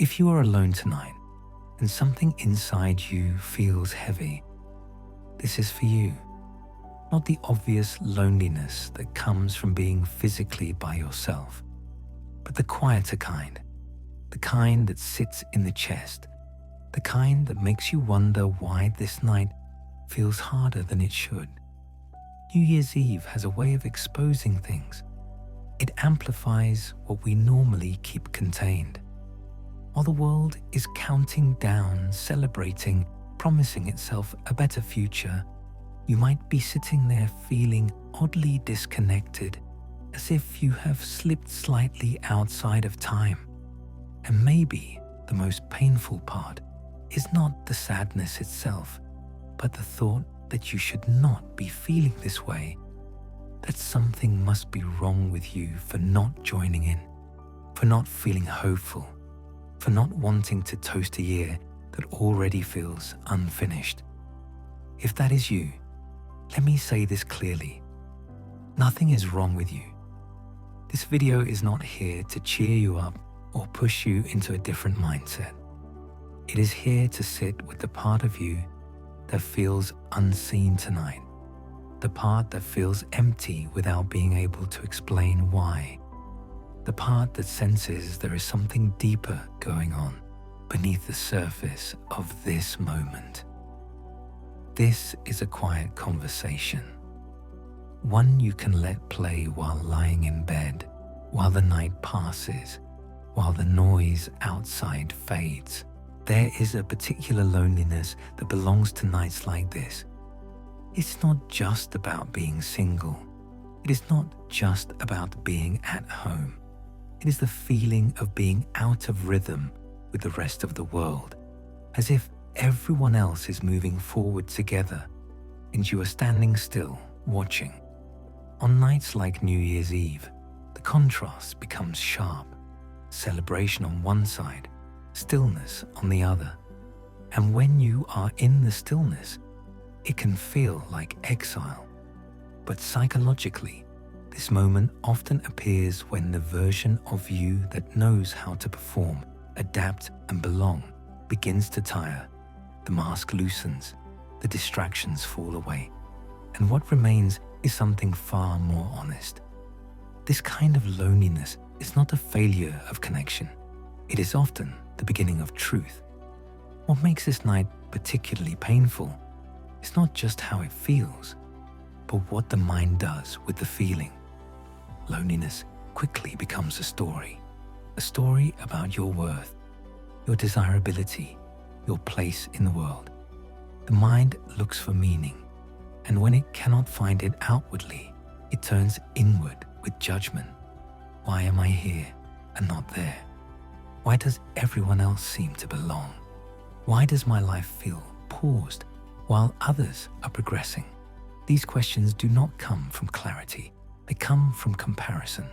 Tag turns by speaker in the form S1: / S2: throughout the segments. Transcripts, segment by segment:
S1: If you are alone tonight and something inside you feels heavy, this is for you. Not the obvious loneliness that comes from being physically by yourself, but the quieter kind, the kind that sits in the chest, the kind that makes you wonder why this night feels harder than it should. New Year's Eve has a way of exposing things. It amplifies what we normally keep contained. While the world is counting down, celebrating, promising itself a better future, you might be sitting there feeling oddly disconnected, as if you have slipped slightly outside of time. And maybe the most painful part is not the sadness itself, but the thought that you should not be feeling this way, that something must be wrong with you for not joining in, for not feeling hopeful, for not wanting to toast a year that already feels unfinished. If that is you, let me say this clearly. Nothing is wrong with you. This video is not here to cheer you up or push you into a different mindset. It is here to sit with the part of you that feels unseen tonight, the part that feels empty without being able to explain why, the part that senses there is something deeper going on beneath the surface of this moment. This is a quiet conversation, one you can let play while lying in bed, while the night passes, while the noise outside fades. There is a particular loneliness that belongs to nights like this. It's not just about being single. It is not just about being at home. It is the feeling of being out of rhythm with the rest of the world, as if everyone else is moving forward together and you are standing still, watching. On nights like New Year's Eve, the contrast becomes sharp. Celebration on one side, stillness on the other. And when you are in the stillness, it can feel like exile. But psychologically, this moment often appears when the version of you that knows how to perform, adapt, and belong begins to tire. The mask loosens, the distractions fall away, and what remains is something far more honest. This kind of loneliness is not a failure of connection. It is often the beginning of truth. What makes this night particularly painful is not just how it feels, but what the mind does with the feeling. Loneliness quickly becomes a story about your worth, your desirability, your place in the world. The mind looks for meaning, and when it cannot find it outwardly, it turns inward with judgment. Why am I here and not there? Why does everyone else seem to belong? Why does my life feel paused while others are progressing? These questions do not come from clarity. They come from comparison,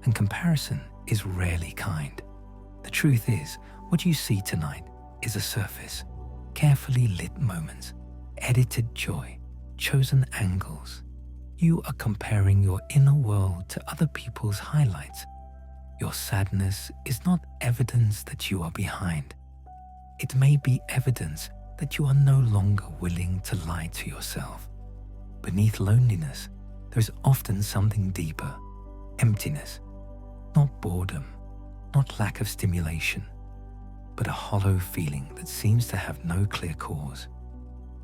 S1: and comparison is rarely kind. The truth is, what you see tonight is a surface, carefully lit moments, edited joy, chosen angles. You are comparing your inner world to other people's highlights. Your sadness is not evidence that you are behind. It may be evidence that you are no longer willing to lie to yourself. Beneath loneliness, there is often something deeper, emptiness, not boredom, not lack of stimulation, but a hollow feeling that seems to have no clear cause.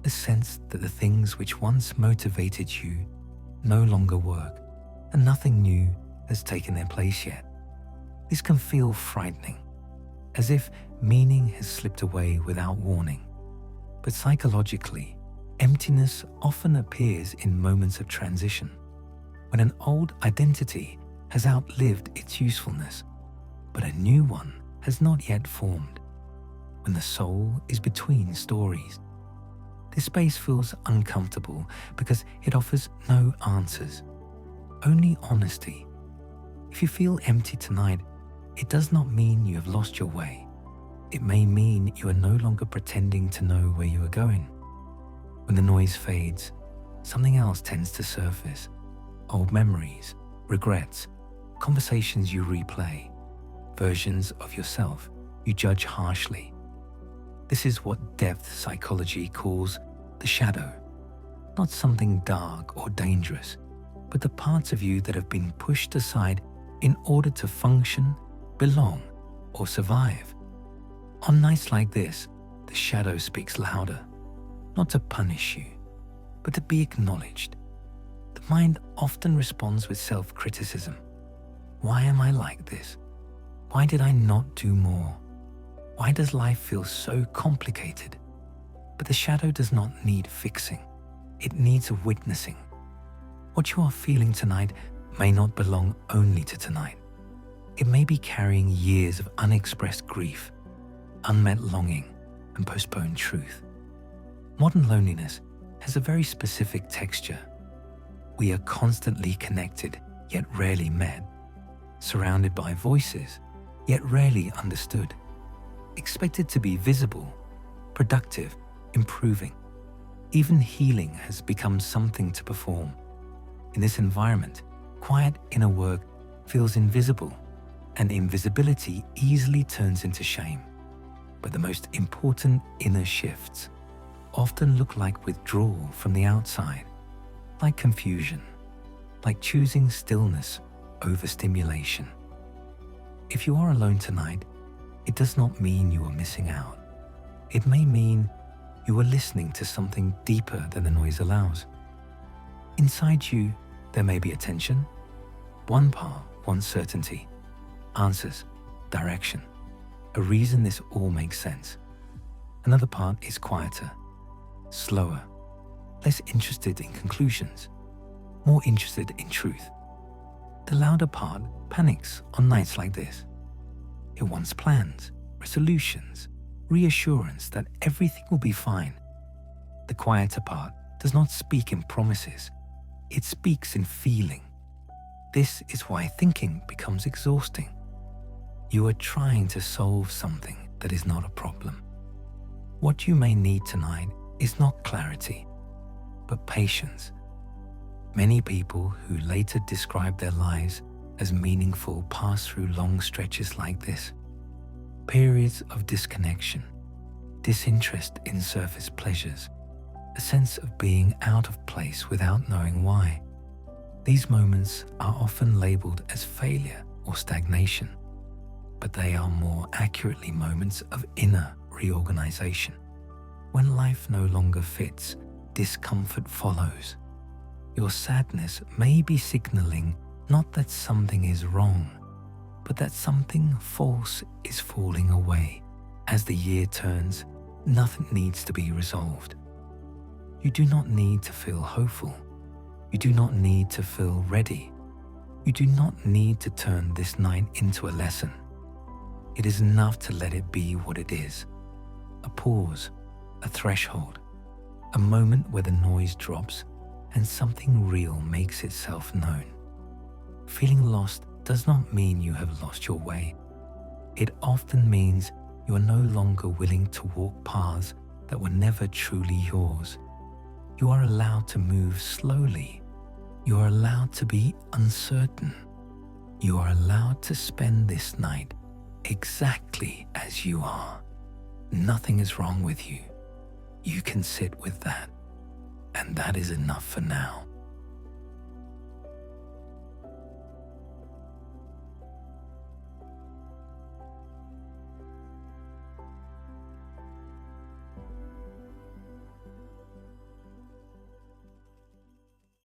S1: The sense that the things which once motivated you no longer work, and nothing new has taken their place yet. This can feel frightening, as if meaning has slipped away without warning. But psychologically, emptiness often appears in moments of transition, when an old identity has outlived its usefulness, but a new one has not yet formed, when the soul is between stories. This space feels uncomfortable because it offers no answers, only honesty. If you feel empty tonight, it does not mean you have lost your way. It may mean you are no longer pretending to know where you are going. When the noise fades, something else tends to surface. Old memories, regrets, conversations you replay, versions of yourself you judge harshly. This is what depth psychology calls the shadow. Not something dark or dangerous, but the parts of you that have been pushed aside in order to function, belong, or survive. On nights like this, the shadow speaks louder, not to punish you, but to be acknowledged. The mind often responds with self-criticism. Why am I like this? Why did I not do more? Why does life feel so complicated? But the shadow does not need fixing. It needs a witnessing. What you are feeling tonight may not belong only to tonight. It may be carrying years of unexpressed grief, unmet longing, and postponed truth. Modern loneliness has a very specific texture. We are constantly connected, yet rarely met, surrounded by voices, yet rarely understood, expected to be visible, productive, improving. Even healing has become something to perform. In this environment, quiet inner work feels invisible, and invisibility easily turns into shame. But the most important inner shifts often look like withdrawal from the outside, like confusion, like choosing stillness over stimulation. If you are alone tonight, it does not mean you are missing out. It may mean you are listening to something deeper than the noise allows. Inside you, there may be a tension. One part wants certainty, answers, direction, a reason this all makes sense. Another part is quieter, slower, less interested in conclusions, more interested in truth. The louder part panics on nights like this. It wants plans, resolutions, reassurance that everything will be fine. The quieter part does not speak in promises. It speaks in feeling. This is why thinking becomes exhausting. You are trying to solve something that is not a problem. What you may need tonight is not clarity, but patience. Many people who later describe their lives as meaningful pass through long stretches like this. Periods of disconnection, disinterest in surface pleasures, a sense of being out of place without knowing why. These moments are often labeled as failure or stagnation, but they are more accurately moments of inner reorganization. When life no longer fits, discomfort follows. Your sadness may be signaling not that something is wrong, but that something false is falling away. As the year turns, nothing needs to be resolved. You do not need to feel hopeful. You do not need to feel ready. You do not need to turn this night into a lesson. It is enough to let it be what it is. A pause, a threshold, a moment where the noise drops and something real makes itself known. Feeling lost does not mean you have lost your way. It often means you are no longer willing to walk paths that were never truly yours. You are allowed to move slowly. You are allowed to be uncertain. You are allowed to spend this night exactly as you are. Nothing is wrong with you. You can sit with that, and that is enough for now.